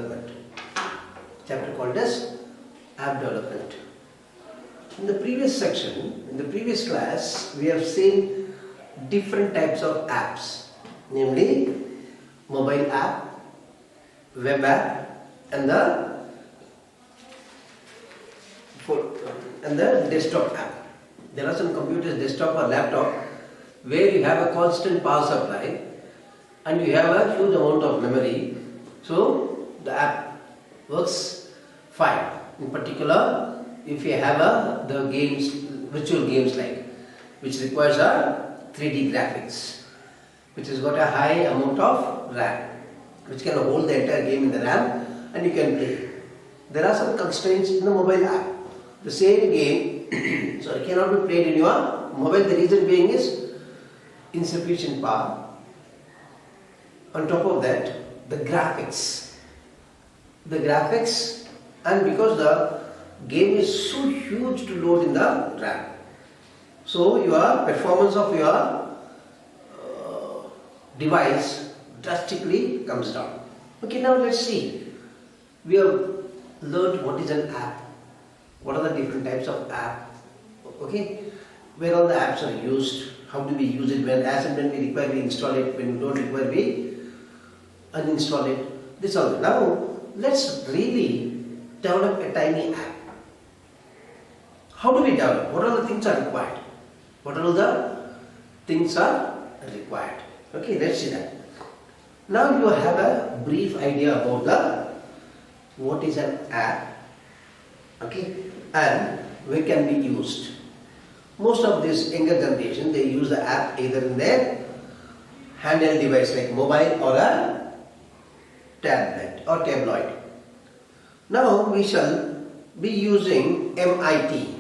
development. Chapter called as app development. In the previous section, in the previous class, we have seen different types of apps, namely mobile app, web app, and the desktop app. There are some computers, desktop or laptop, where you have a constant power supply and you have a huge amount of memory, so the app works fine. In particular, if you have the games, virtual games like, which requires a 3D graphics, which has got a high amount of RAM, which can hold the entire game in the RAM and you can play. There are some constraints in the mobile app. The same game so it cannot be played in your mobile. The reason being is insufficient power. On top of that, the graphics, and because the game is so huge to load in the RAM, so your performance of your device drastically comes down. Okay, now let's see. We have learned what is an app, what are the different types of app, okay, where all the apps are used, how do we use it, when as and when we require we install it, when we don't require we uninstall it, this all. Now let's really develop a tiny app. How do we develop? What are the things are required? What are all the things are required? Okay, let's see that. Now you have a brief idea about what is an app, okay, and where can be used. Most of this younger generation, they use the app either in their handheld device like mobile or a tablet or tabloid. Now we shall be using MIT.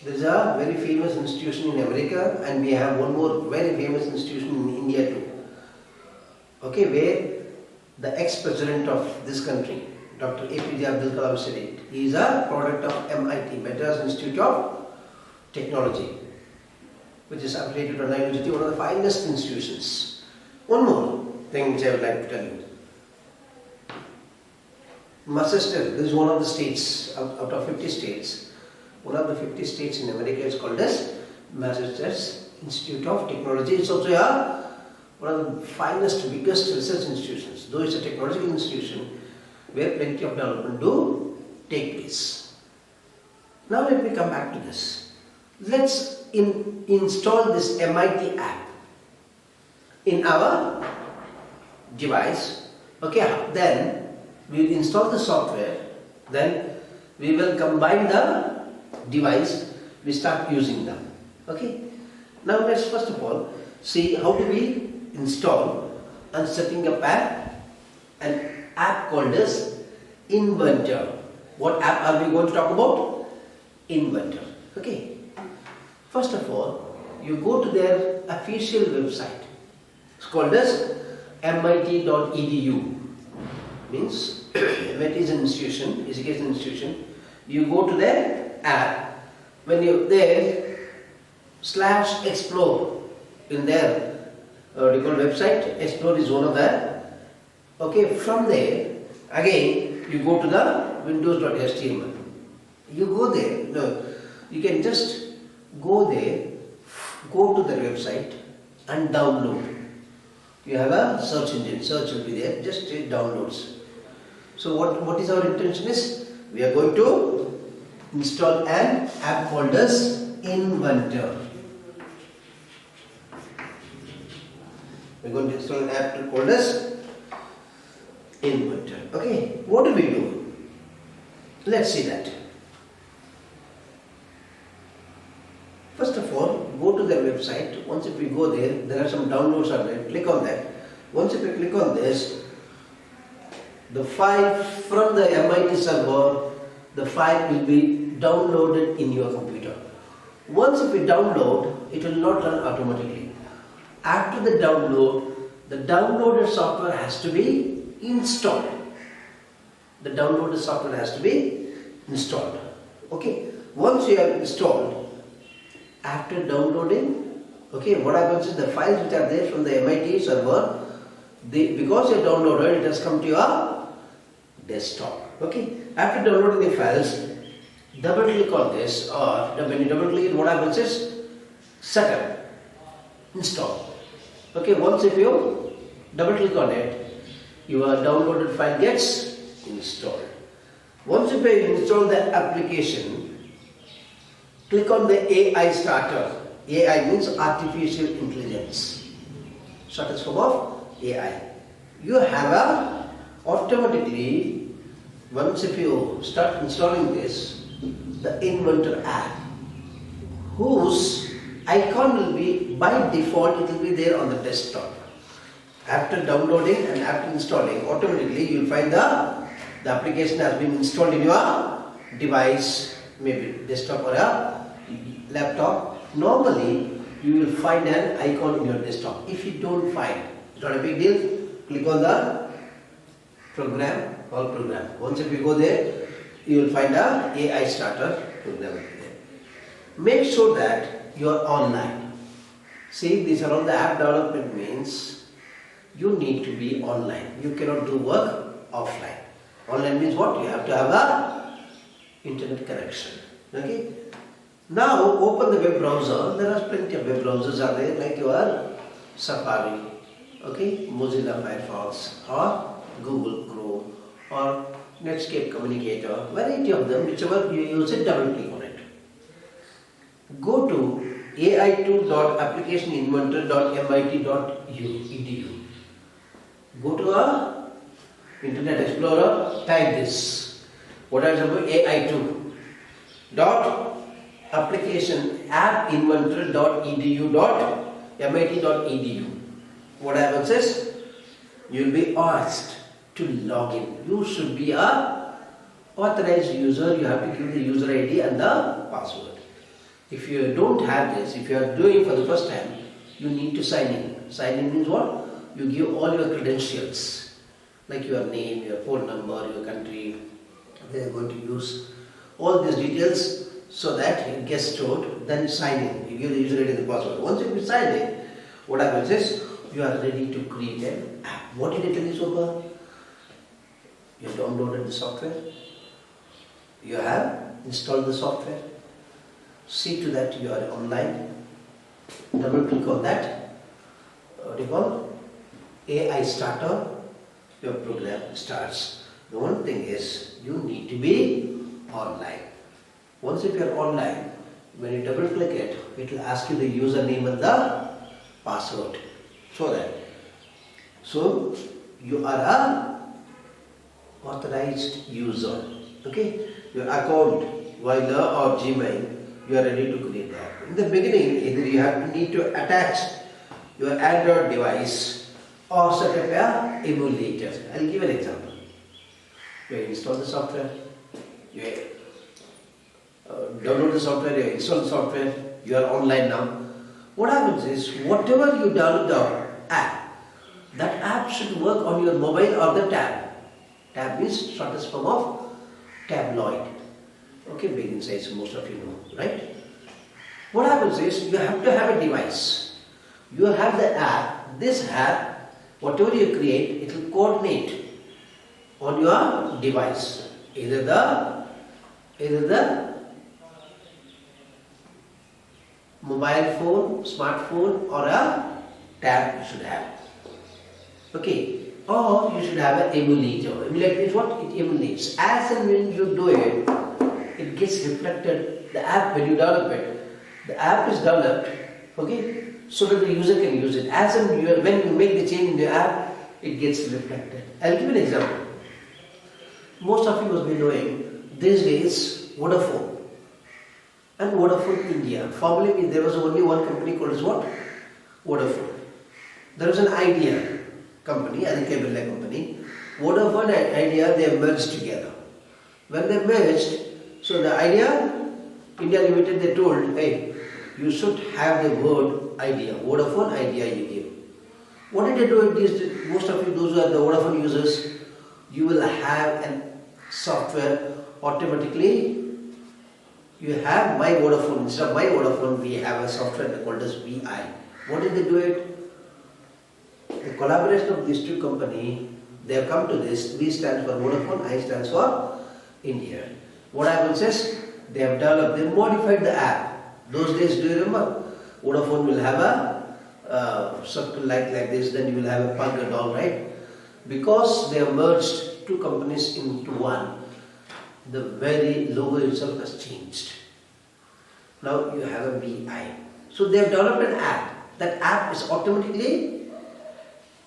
There is a very famous institution in America, and we have one more very famous institution in India too. Okay, where the ex-president of this country, Dr. APJ Abdul Kalam said it. He is a product of MIT, Madras Institute of Technology, which is affiliated to Anna University, one of the finest institutions. One more thing which I would like to tell you. Massachusetts, this is one of the states, out of 50 states. One of the 50 states in America is called as Massachusetts Institute of Technology. It's also one of the finest, biggest research institutions. Though it's a technological institution, where plenty of development do take place. Now let me come back to this. Let's install this MIT app in our device. Okay, then we will install the software, then we will combine the device, we start using them. Okay, now let's first of all see how do we install and setting up an app called as Inventor. What app are we going to talk about? Inventor. Okay. First of all, you go to their official website. It's called as mit.edu. Means MIT is an institution, education institution. You go to their app. When you're there, /explore in their website. Explore is one of the. Okay, from there, again, you go to the windows.html. You go there, no, you can just go there, go to the website and download. You have a search engine, search will be there, just take downloads. So what is our intention is, we are going to install an app called as Inventor. We are going to install an app called as Inventor. Okay, what do we do? Let's see that. First of all, go to their website. Once if we go there, there are some downloads are there. Click on that. Once if we click on this, the file from the MIT server, the file will be downloaded in your computer. Once if we download, it will not run automatically. After the downloaded software has to be installed. The downloaded software has to be installed. Okay. Once you have installed, after downloading, okay, what happens is the files which are there from the MIT server, because you downloaded, it has come to your desktop. Okay. After downloading the files, double click on this, or when you double click, what happens is setup, install. Okay. Once if you double click on it, your downloaded file gets installed. Once you install the application, click on the AI starter. AI means artificial intelligence. Short form of AI. You have automatically, once if you start installing this, the Inventor app, whose icon will be, by default, it will be there on the desktop. After downloading and after installing, automatically you will find the application has been installed in your device, maybe desktop or a laptop. Normally, you will find an icon in your desktop. If you don't find, it's not a big deal. Click on the program, all program. Once if you go there, you will find a AI starter program there. Make sure that you are online. See, these are all the app development means you need to be online. You cannot do work offline. Online means what? You have to have a internet connection. Okay. Now open the web browser. There are plenty of web browsers are there, like your Safari, okay, Mozilla Firefox, or Google Chrome, or Netscape Communicator. Variety of them. Whichever you use it, double click on it. Go to ai2.applicationinventor.mit.edu. Go to a Internet Explorer, type this. What is AI2 dot application appinventor.edu.mit.edu. What happens is you will be asked to log in. You should be a authorized user. You have to give the user ID and the password. If you don't have this, if you are doing for the first time, you need to sign in. Sign in means what? You give all your credentials, like your name, your phone number, your country. They are going to use all these details so that it gets stored. Then sign in. You give the user ID and the password. Once you sign in, what happens is you are ready to create an app. What did I tell you so far? You have downloaded the software. You have installed the software. See to that you are online. Double click on that. What do you call? AI starter. Your program starts. The one thing is you need to be online. Once if you are online, when you double click it, it will ask you the username and the password. So you are a authorized user. Okay, your account, Voila or Gmail, you are ready to create that. In the beginning, either you need to attach your Android device or set up a emulator. I will give an example. You install the software, you download the software, you install the software, you are online now. What happens is, whatever you download the app, that app should work on your mobile or the tab. Tab is shortest form of tabloid. Okay, big in size, most of you know, right? What happens is, you have to have a device. You have the app. This app, whatever you create, it will coordinate on your device. Either the mobile phone, smartphone, or a tab you should have. Okay, or you should have an emulator. Emulator is what? It emulates. As and when you do it, it gets reflected. The app, when you develop it, the app is developed, okay, so that the user can use it. As and when you make the change in the app, it gets reflected. I'll give an example. Most of you must be knowing, these days, Vodafone and Vodafone India. Formerly, there was only one company called as what? Vodafone. There was an Idea company, and a cable company. Vodafone and Idea, they merged together. When they merged, so the Idea, India Limited, they told, hey, you should have the word Idea. Vodafone, Idea you give. What did they do? Most of you, those who are the Vodafone users, you will have a software automatically. You have My Vodafone. Instead of My Vodafone, we have a software called as VI. What did they do it? The collaboration of these two companies, they have come to this. V stands for Vodafone, I stands for India. What happens is, they have developed, they modified the app. Those days, do you remember? Vodafone will have a circle like this, then you will have a pug and all, right? Because they have merged two companies into one, the very logo itself has changed. Now you have a VI. So they have developed an app. That app is automatically,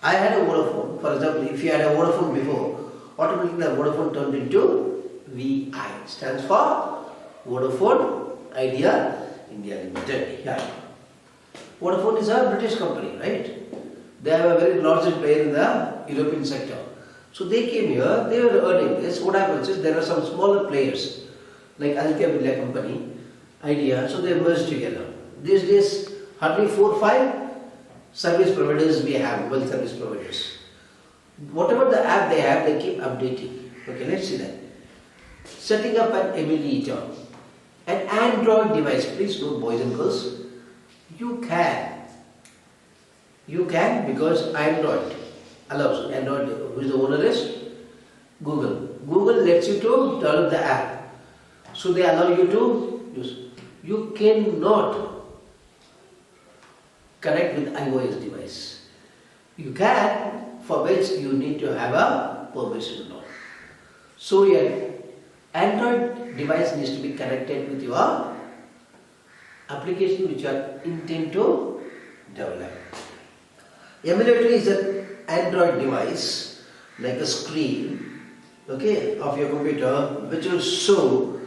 I had a Vodafone, for example, if you had a Vodafone before, automatically the Vodafone turned into VI, stands for Vodafone Idea India Limited. Yeah. Vodafone is a British company, right? They have a very large player in the European sector. So they came here, they were earning this. What happens is, there are some smaller players like Aditya Birla Company, Idea, so they merged together. These days, hardly 4 or 5 service providers we have, mobile service providers. Whatever the app they have, they keep updating. Okay, let's see that. Setting up an emulator, an Android device. Please note, boys and girls, you can because Android allows. Android, who is the owner is? Google. Google lets you to develop the app. So they allow you to use. You cannot connect with iOS device. You can, for which you need to have a permission law. So your Android device needs to be connected with your application which you intend to develop. Emulator is an Android device, like a screen, okay, of your computer, which will show,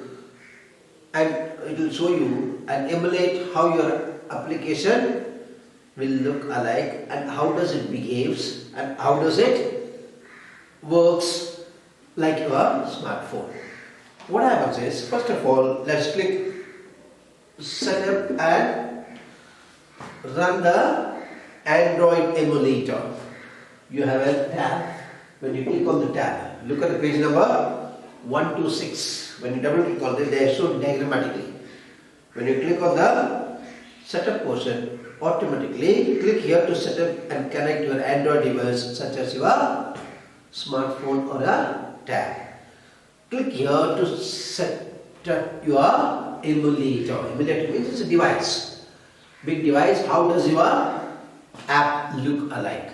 and it will show you and emulate how your application will look alike and how does it behaves and how does it works like your smartphone. What happens is, first of all, let's click set up and run the Android emulator. You have a tab. When you click on the tab, look at the page number 126. When you double click on it, they are shown diagrammatically. When you click on the setup portion, automatically click here to set up and connect your Android device such as your smartphone or a tab. Click here to set up your emulator. Emulator means it's a device. Big device. How does your app look alike?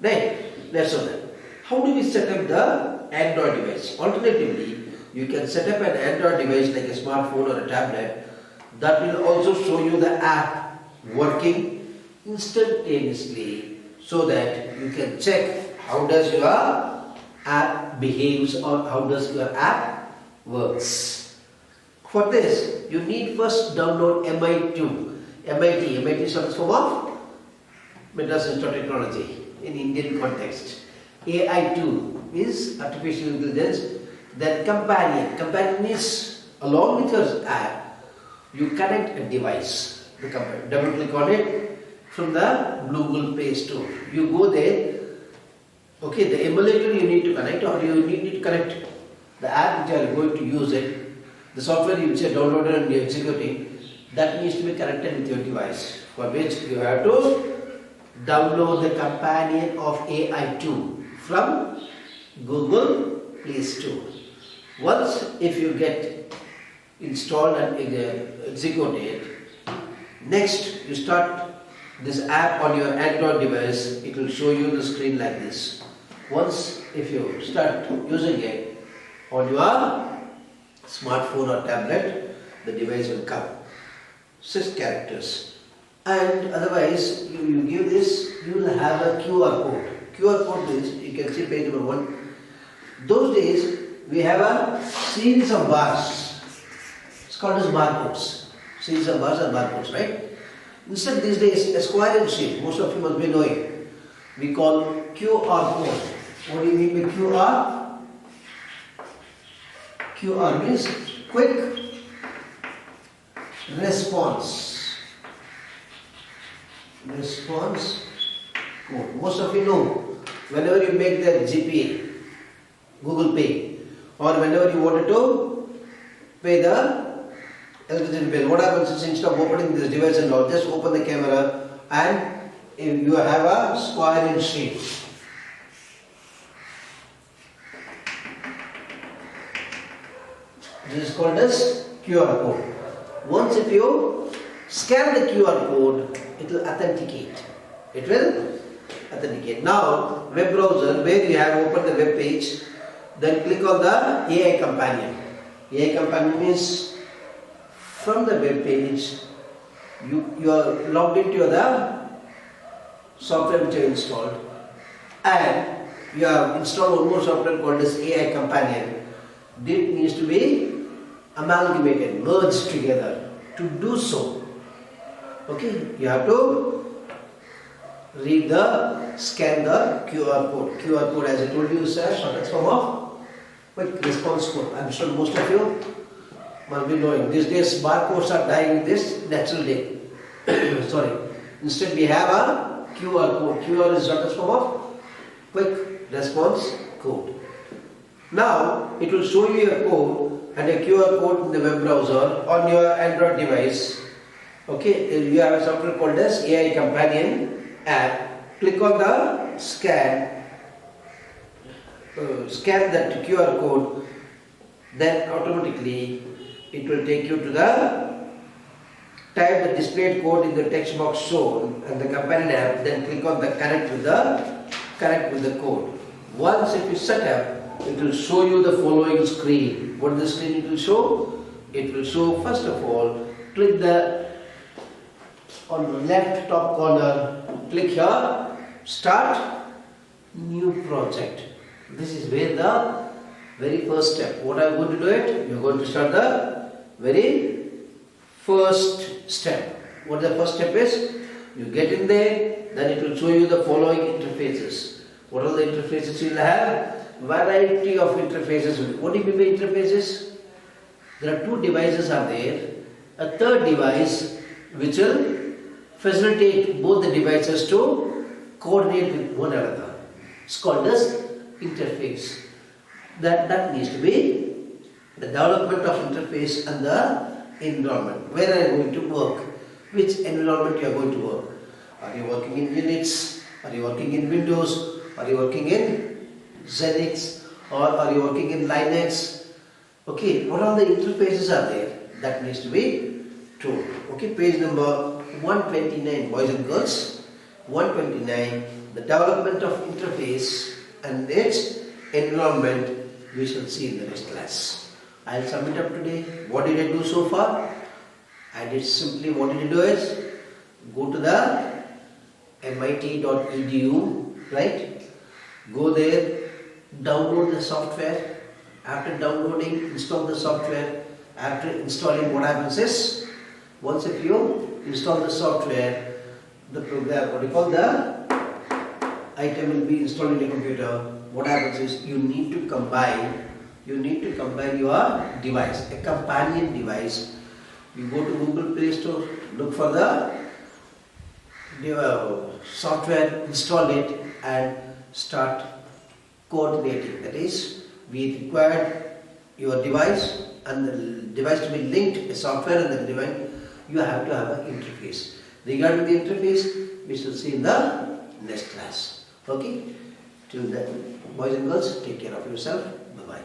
Right? Let's show that. How do we set up the Android device? Alternatively, you can set up an Android device like a smartphone or a tablet that will also show you the app working instantaneously so that you can check how does your app behaves or how does your app works. For this, you need first download MIT. MIT stands for Madras Institute of Technology in Indian context. AI2 is artificial intelligence. Then companion. Companion is along with your app, you connect a device. Double click on it from the Google Play Store. You go there. Okay, the emulator you need to connect, or you need to connect the app which you are going to use it. The software which you downloaded and you are executing, that needs to be connected with your device, for which you have to download the companion of AI2 from Google Play Store. Once if you get installed and executed, next you start this app on your Android device, it will show you the screen like this. Once if you start using it on your smartphone or tablet, the device will come. 6 characters. And otherwise, you give this, you will have a QR code. QR code is, you can see page number 1. Those days, we have a series of bars. It's called as barcodes. Series of bars and barcodes, right? Instead, these days, a square and shape, most of you must be knowing, we call QR code. What do you mean by QR? QR means quick response. Response code. Most of you know, whenever you make the GPay, Google Pay, or whenever you wanted to pay the electricity bill, what happens is instead of opening this device and all, just open the camera and you have a square in shape. This is called as QR code. Once if you scan the QR code, it will authenticate. It will authenticate. Now, web browser, where you have opened the web page, then click on the AI companion. AI companion means from the web page, you are logged into the software which you have installed, and you have installed one more software called as AI companion. This needs to be amalgamated, merged together. To do so, okay, you have to scan the QR code. QR code, as I told you, is a short form of quick response code. I am sure most of you must be knowing. These days barcodes are dying this natural day. Sorry. Instead we have a QR code. QR is short form of quick response code. Now it will show you a code and a QR code in the web browser on your Android device. Okay, you have a software called as AI companion app. Click on the scan that QR code, then automatically it will take you to the type the displayed code in the text box shown and the companion app, then click on the connect with the code. Once it is set up, it will show you the following screen. What is the screen it will show? It will show, first of all, click on the left top corner, click here, start new project. This is where the very first step. What I am going to do it? You are going to start the very first step. What the first step is? You get in there, then it will show you the following interfaces. What are the interfaces you will have? Variety of interfaces. What do you mean by interfaces? There are two devices are there. A third device which will facilitate both the devices to coordinate with one another. It's called as interface. That needs to be the development of interface and the environment. Where are you going to work? Which environment you are going to work? Are you working in Unix? Are you working in Windows? Are you working in Xenix, or are you working in Linux? Okay, what all the interfaces are there? That needs to be told. Okay, page number 129, boys and girls. 129, the development of interface and its environment we shall see in the next class. I will sum it up today. What did I do so far? I did simply, what did I do is, go to the mit.edu, right? Go there, download the software. After downloading, install the software. After installing, what happens is, once if you install the software, the program, what you call the item will be installed in your computer. What happens is, you need to combine your device, a companion device. You go to Google Play Store, look for the software, install it and start coordinating. That is, we require your device and the device to be linked, a software and the device, you have to have an interface. Regarding the interface, we shall see in the next class. Okay? Till then, boys and girls, take care of yourself. Bye-bye.